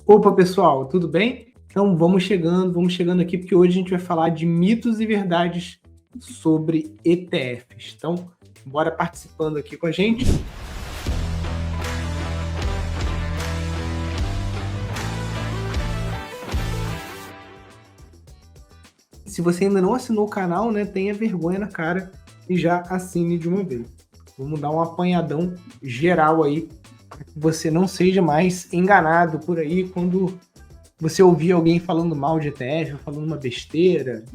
Opa, pessoal, tudo bem? Então vamos chegando aqui, porque hoje a gente vai falar de mitos e verdades sobre ETFs. Então, bora participando aqui com a gente. Se você ainda não assinou o canal, né, tenha vergonha na cara e já assine de uma vez. Vamos dar um apanhadão geral aí, para que você não seja mais enganado por aí quando você ouvir alguém falando mal de ETF, falando uma besteira,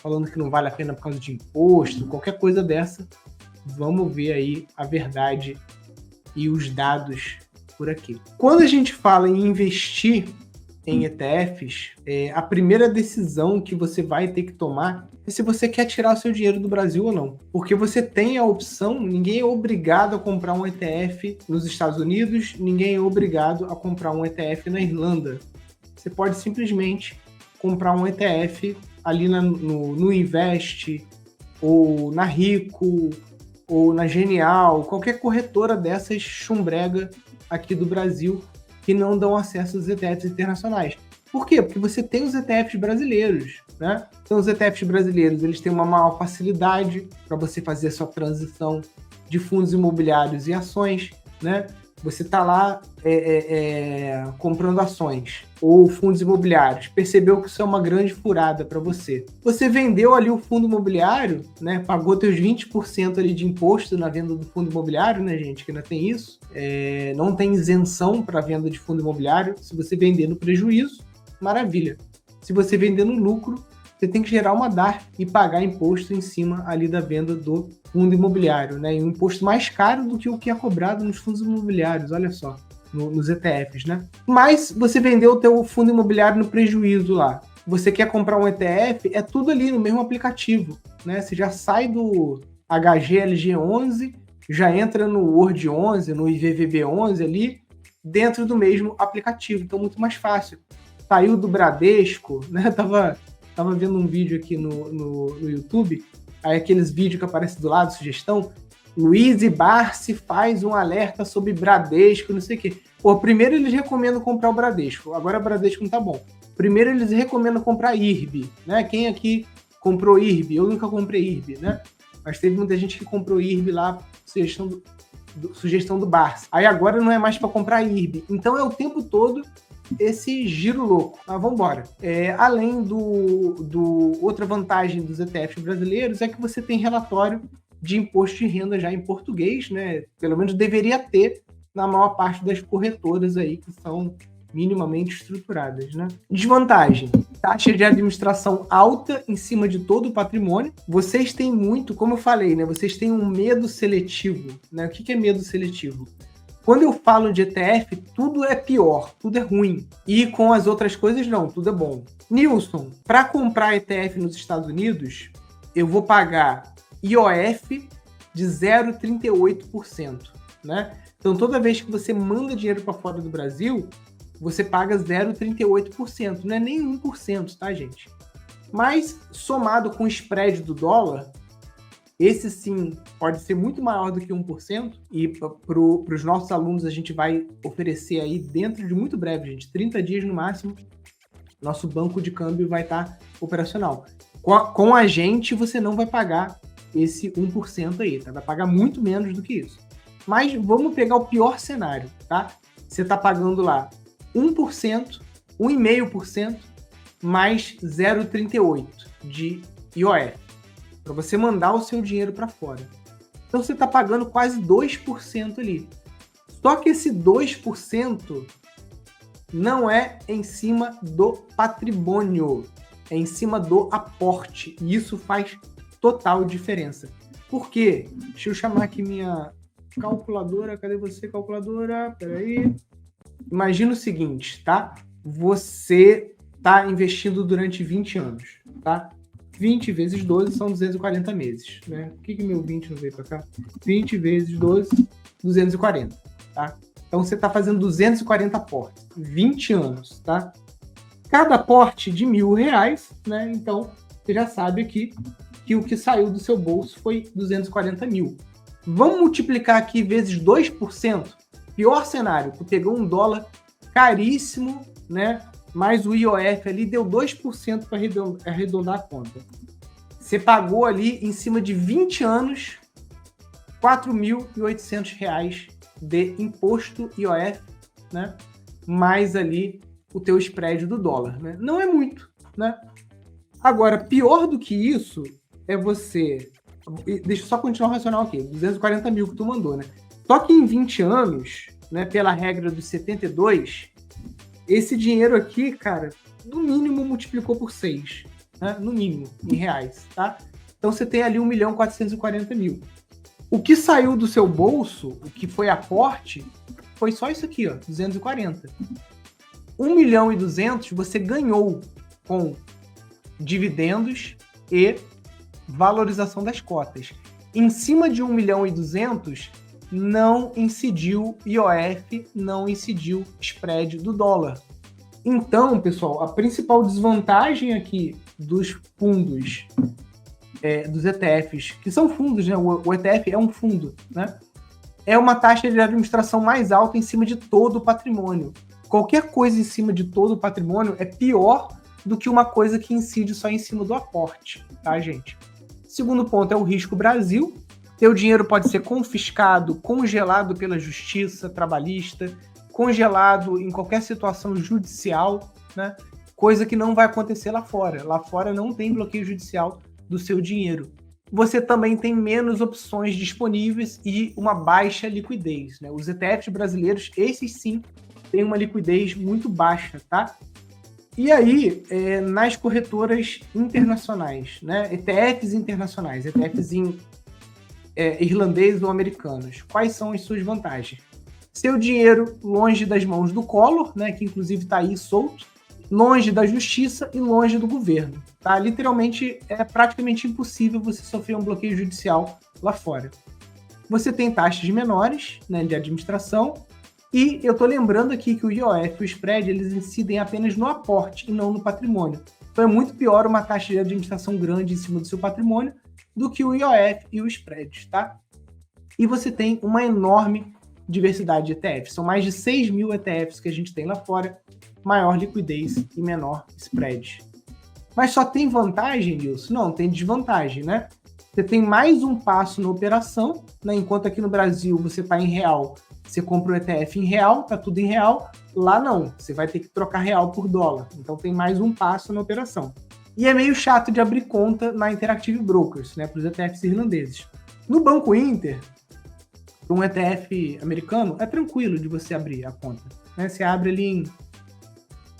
falando que não vale a pena por causa de imposto, qualquer coisa dessa. Vamos ver aí a verdade e os dados por aqui. Quando a gente fala em investir em ETFs, a primeira decisão que você vai ter que tomar é se você quer tirar o seu dinheiro do Brasil ou não. Porque você tem a opção, ninguém é obrigado a comprar um ETF nos Estados Unidos, ninguém é obrigado a comprar um ETF na Irlanda. Você pode simplesmente comprar um ETF ali no Invest, ou na Rico, ou na Genial, qualquer corretora dessas chumbrega aqui do Brasil que não dão acesso aos ETFs internacionais. Por quê? Porque você tem os ETFs brasileiros, né? Então, os ETFs brasileiros, eles têm uma maior facilidade para você fazer a sua transição de fundos imobiliários e ações, né? Você está lá comprando ações ou fundos imobiliários, percebeu que isso é uma grande furada para você. Você vendeu ali o fundo imobiliário, né? Pagou teus 20% ali de imposto na venda do fundo imobiliário, né, gente? Que ainda tem isso. Não tem isenção para venda de fundo imobiliário. Se você vender no prejuízo, maravilha. Se você vender no lucro, você tem que gerar uma DARF e pagar imposto em cima ali da venda do fundo imobiliário, né? E um imposto mais caro do que o que é cobrado nos fundos imobiliários, olha só, nos ETFs, né? Mas você vendeu o teu fundo imobiliário no prejuízo lá. Você quer comprar um ETF, é tudo ali no mesmo aplicativo, né? Você já sai do HGLG11, já entra no Word 11, no IVVB 11 ali, dentro do mesmo aplicativo. Então, muito mais fácil. Saiu do Bradesco, né? Tava vendo um vídeo aqui no YouTube, aí aqueles vídeos que aparecem do lado, sugestão, Luiz Barsi faz um alerta sobre Bradesco, não sei o quê. Pô, primeiro eles recomendam comprar o Bradesco, agora o Bradesco não tá bom. Primeiro eles recomendam comprar IRB, né? Quem aqui comprou IRB? Eu nunca comprei IRB, né? Mas teve muita gente que comprou IRB lá, sugestão do Barsi. Aí agora não é mais para comprar IRB. Então é o tempo todo esse giro louco. Mas vamos embora. Além outra vantagem dos ETFs brasileiros é que você tem relatório de imposto de renda já em português, né? Pelo menos deveria ter na maior parte das corretoras aí que são minimamente estruturadas, né? Desvantagem: taxa de administração alta em cima de todo o patrimônio. Vocês têm muito, como eu falei, né? Vocês têm um medo seletivo, né? O que é medo seletivo? Quando eu falo de ETF, tudo é pior, tudo é ruim. E com as outras coisas, não, tudo é bom. Nilson, para comprar ETF nos Estados Unidos, eu vou pagar IOF de 0,38%, né? Então, toda vez que você manda dinheiro para fora do Brasil, você paga 0,38%, não é nem 1%, tá, gente? Mas, somado com o spread do dólar, esse sim pode ser muito maior do que 1%, e para os nossos alunos a gente vai oferecer aí dentro de muito breve, gente, 30 dias no máximo, nosso banco de câmbio vai estar operacional. Com a gente você não vai pagar esse 1% aí, tá? Vai pagar muito menos do que isso. Mas vamos pegar o pior cenário, tá? Você está pagando lá 1%, 1,5% mais 0,38% de IOF, para você mandar o seu dinheiro para fora. Então você está pagando quase 2% ali. Só que esse 2% não é em cima do patrimônio, é em cima do aporte. E isso faz total diferença. Por quê? Deixa eu chamar aqui minha calculadora. Cadê você, calculadora? Peraí. Imagina o seguinte, tá? Você está investindo durante 20 anos, tá? 20 vezes 12 são 240 meses, né? Por que meu 20 não veio para cá? 20 vezes 12, 240, tá? Então você está fazendo 240 aportes, 20 anos, tá? Cada aporte de R$1.000, né? Então você já sabe aqui que o que saiu do seu bolso foi 240 mil. Vamos multiplicar aqui vezes 2%. Pior cenário, tu pegou um dólar caríssimo né? Mais o IOF ali deu 2% para arredondar a conta. Você pagou ali, em cima de 20 anos, R$ 4.800 de imposto IOF, né? Mais ali o teu spread do dólar, né? Não é muito, né? Agora, pior do que isso é você... Deixa eu só continuar o racional aqui. 240 mil que tu mandou, né? Só que em 20 anos, né, pela regra dos 72, esse dinheiro aqui, cara, no mínimo multiplicou por 6, né? No mínimo, em reais, tá? Então você tem ali 1.440.000. O que saiu do seu bolso, o que foi aporte, foi só isso aqui, ó, 240. 1.200.000 você ganhou com dividendos e valorização das cotas. Em cima de 1.200.000 não incidiu IOF, não incidiu spread do dólar. Então, pessoal, a principal desvantagem aqui dos fundos, dos ETFs, que são fundos, né? O ETF é um fundo, né? É uma taxa de administração mais alta em cima de todo o patrimônio. Qualquer coisa em cima de todo o patrimônio é pior do que uma coisa que incide só em cima do aporte, tá, gente? Segundo ponto é o risco Brasil. Teu dinheiro pode ser confiscado, congelado pela justiça trabalhista, congelado em qualquer situação judicial, né? Coisa que não vai acontecer lá fora. Lá fora não tem bloqueio judicial do seu dinheiro. Você também tem menos opções disponíveis e uma baixa liquidez, né? Os ETFs brasileiros, esses sim, têm uma liquidez muito baixa, tá? E aí, nas corretoras internacionais, né? ETFs internacionais, ETFs irlandeses ou americanos, quais são as suas vantagens? Seu dinheiro longe das mãos do Collor, né? Que inclusive está aí solto, longe da justiça e longe do governo, tá? Literalmente, é praticamente impossível você sofrer um bloqueio judicial lá fora. Você tem taxas menores, né, de administração, e eu tô lembrando aqui que o IOF e o spread, eles incidem apenas no aporte e não no patrimônio. Então é muito pior uma taxa de administração grande em cima do seu patrimônio do que o IOF e o spread, tá? E você tem uma enorme diversidade de ETFs. São mais de 6.000 ETFs que a gente tem lá fora, maior liquidez e menor spread. Mas só tem vantagem, Nilson? Não, tem desvantagem, né? Você tem mais um passo na operação, né? Enquanto aqui no Brasil você está em real, você compra um ETF em real, tá tudo em real. Lá não, você vai ter que trocar real por dólar. Então tem mais um passo na operação. E é meio chato de abrir conta na Interactive Brokers, né, para os ETFs irlandeses. No Banco Inter, para um ETF americano, é tranquilo de você abrir a conta, né? Você abre ali em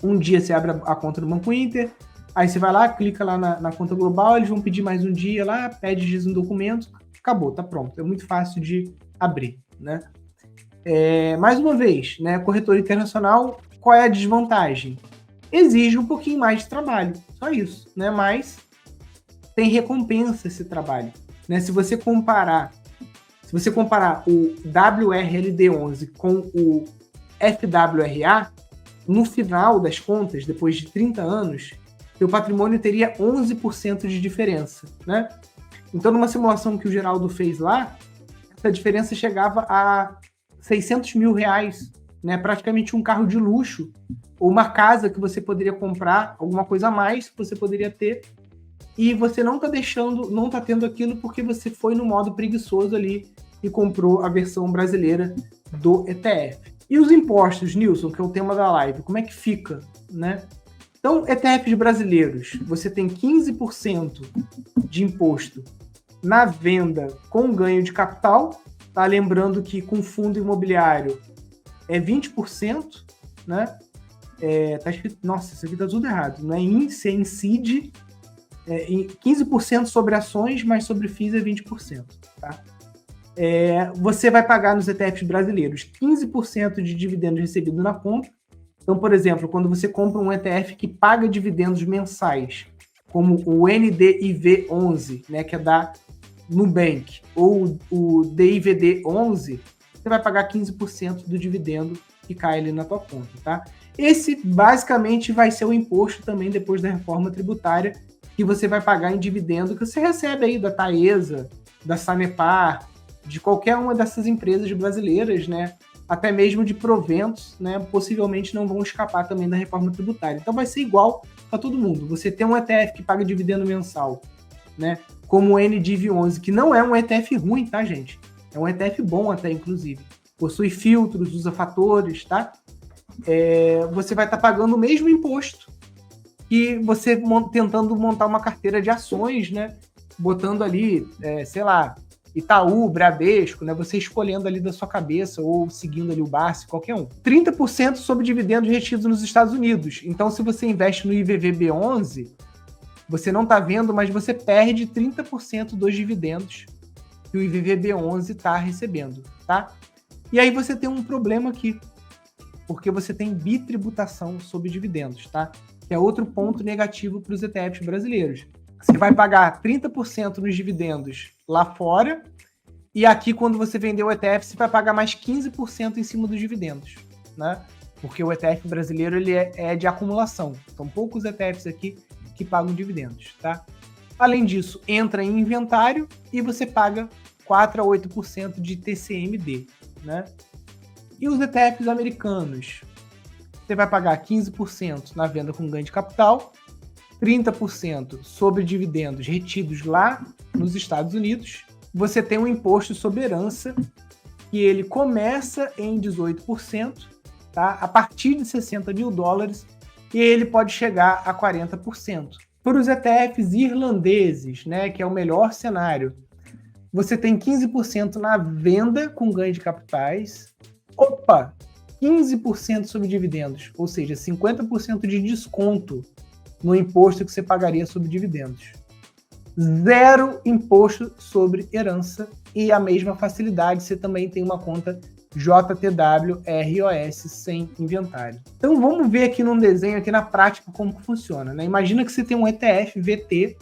um dia, você abre a conta no Banco Inter, aí você vai lá, clica lá na conta global, eles vão pedir mais um dia lá, pede um documento, acabou, tá pronto. É muito fácil de abrir, né? Mais uma vez, né, corretora internacional, qual é a desvantagem? Exige um pouquinho mais de trabalho, só isso, né? Mas tem recompensa esse trabalho, né? Se você comparar o WRLD11 com o FWRA, no final das contas, depois de 30 anos, seu patrimônio teria 11% de diferença, né? Então, numa simulação que o Geraldo fez lá, essa diferença chegava a R$600 mil, né? Praticamente um carro de luxo, ou uma casa que você poderia comprar, alguma coisa a mais que você poderia ter, e você não está tendo aquilo porque você foi no modo preguiçoso ali e comprou a versão brasileira do ETF. E os impostos, Nilson, que é o tema da live, como é que fica, né? Então, ETFs brasileiros, você tem 15% de imposto na venda com ganho de capital, tá? Lembrando que com fundo imobiliário é 20%, né? Tá escrito, nossa, isso aqui tá tudo errado, não é índice, é incide, 15% sobre ações, mas sobre FIIs é 20%, tá? Você vai pagar nos ETFs brasileiros 15% de dividendos recebidos na conta. Então, por exemplo, quando você compra um ETF que paga dividendos mensais, como o NDIV11, né, que é da Nubank, ou o DIVD11, você vai pagar 15% do dividendo que cai ali na tua conta, tá? Esse, basicamente, vai ser o imposto também depois da reforma tributária que você vai pagar em dividendo que você recebe aí da Taesa, da Sanepar, de qualquer uma dessas empresas brasileiras, né? até mesmo de proventos, né, possivelmente não vão escapar também da reforma tributária. Então vai ser igual para todo mundo. Você tem um ETF que paga dividendo mensal, né, como o NDIV11, que não é um ETF ruim, tá, gente? É um ETF bom até, inclusive. Possui filtros, usa fatores, tá? Você vai estar pagando o mesmo imposto que você tentando montar uma carteira de ações, né? Botando ali, sei lá, Itaú, Bradesco, né? Você escolhendo ali da sua cabeça ou seguindo ali o Barsi, qualquer um. 30% sobre dividendos retidos nos Estados Unidos. Então, se você investe no IVVB11, você não está vendo, mas você perde 30% dos dividendos que o IVVB11 está recebendo, tá? E aí você tem um problema aqui, porque você tem bitributação sobre dividendos, tá? Que é outro ponto negativo para os ETFs brasileiros. Você vai pagar 30% nos dividendos lá fora, e aqui, quando você vender o ETF, você vai pagar mais 15% em cima dos dividendos, né? Porque o ETF brasileiro ele é de acumulação. São poucos ETFs aqui que pagam dividendos, tá? Além disso, entra em inventário e você paga 4 a 8% de TCMD, né? E os ETFs americanos? Você vai pagar 15% na venda com ganho de capital, 30% sobre dividendos retidos lá nos Estados Unidos. Você tem um imposto sobre herança, que ele começa em 18%, tá? A partir de $60 mil, e ele pode chegar a 40%. Para os ETFs irlandeses, né, que é o melhor cenário, você tem 15% na venda com ganho de capitais. 15% sobre dividendos, ou seja, 50% de desconto no imposto que você pagaria sobre dividendos. 0 imposto sobre herança e a mesma facilidade, você também tem uma conta JTW ROS sem inventário. Então vamos ver aqui num desenho, aqui na prática, como que funciona, né? Imagina que você tem um ETF VT,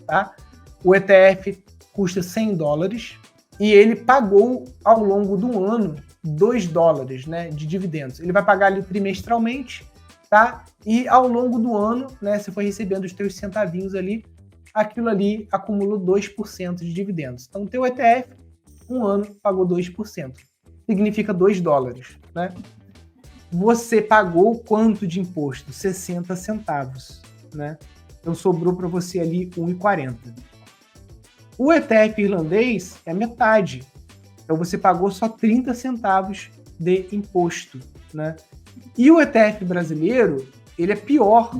tá? O ETF custa $100 e ele pagou ao longo do ano $2, né, de dividendos. Ele vai pagar ali trimestralmente, tá? E ao longo do ano, né, você foi recebendo os teus centavinhos ali, aquilo ali acumula 2% de dividendos. Então, o teu ETF, um ano, pagou 2%. Significa $2, né? Você pagou quanto de imposto? 60 centavos, né? Então, sobrou para você ali 1,40. O ETF irlandês é metade. Então, você pagou só 30 centavos de imposto, né? E o ETF brasileiro, ele é pior,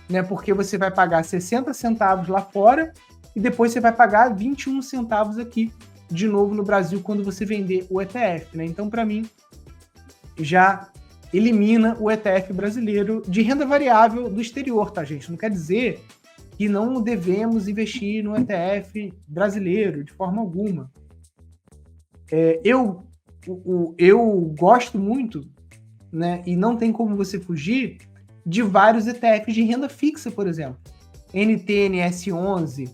né? Porque você vai pagar 60 centavos lá fora e depois você vai pagar 21 centavos aqui, de novo no Brasil, quando você vender o ETF, né? Então, para mim, já elimina o ETF brasileiro de renda variável do exterior, tá, gente? Não quer dizer que não devemos investir no ETF brasileiro, de forma alguma. Eu gosto muito, né, e não tem como você fugir de vários ETFs de renda fixa, por exemplo. NTNS11,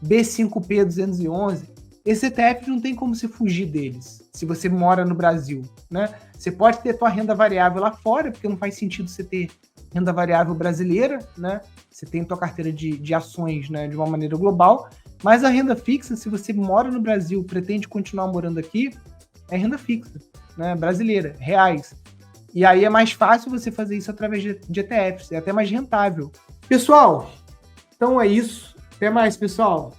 B5P211. Esses ETFs não tem como você fugir deles, se você mora no Brasil, né? Você pode ter tua renda variável lá fora, porque não faz sentido você ter renda variável brasileira, né? Você tem tua carteira de ações, né, de uma maneira global, mas a renda fixa, se você mora no Brasil, pretende continuar morando aqui, é renda fixa, né, brasileira, reais. E aí é mais fácil você fazer isso através de ETFs, é até mais rentável. Pessoal, então é isso. Até mais, pessoal.